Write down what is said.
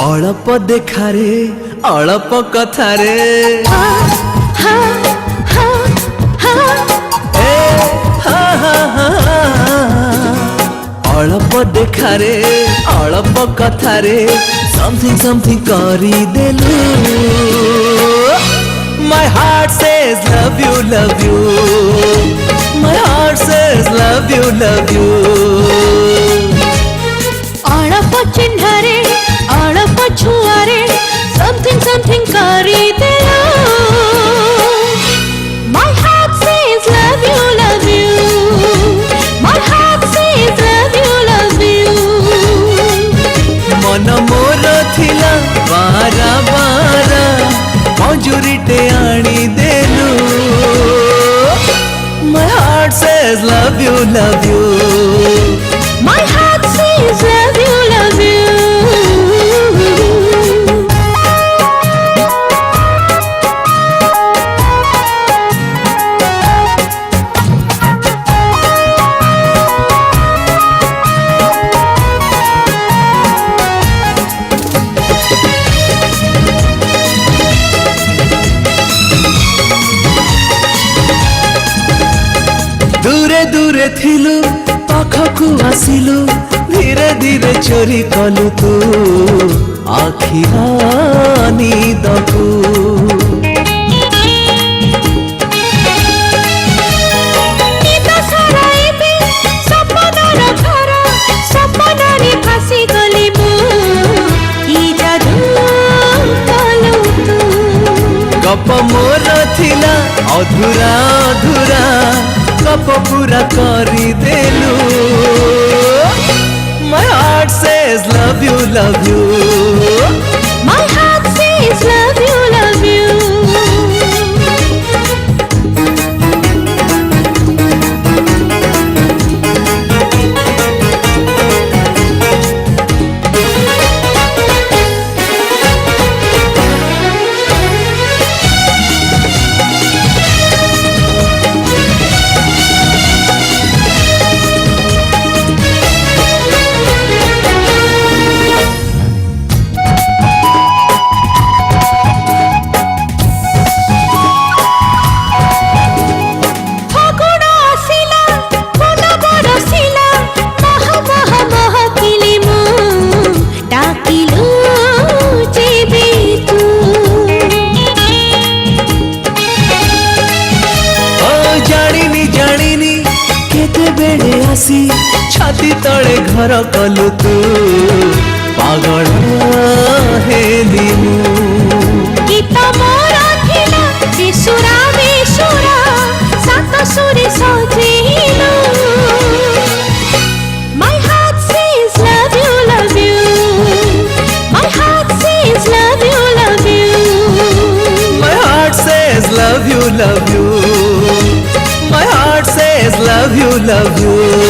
अळप देखारे अळप कथारे अळप देखारे अळप कथारे something something करी देलु My heart says love you, love you. My heart says love you, love you. अळप चिन्हरे अळप छुआरे something something करी देलु My heart says love you, love you. My heart says love you, love you. मन मोर थिला बारा बारा मंजूरीटे आनी देलु My heart says love you, love you. My heart says love you, love you. दूरे दूरे थिलु पाखकु आसिलु धीरे धीरे चोरी कलु तू आखिरा निदकु गप मोर थिला अधूरा अधूरा गप पूरा करी देलु My heart says love you, love you. My heart says love you, love you. छाती तले घर कलु तू पागल हेली मु गीत मोर थिला बेसुरा बेसुरा सात सुरे सजेइलु My heart says love you, love you. My heart says love you, love you. My heart says love you, love you. My heart says love you, love you.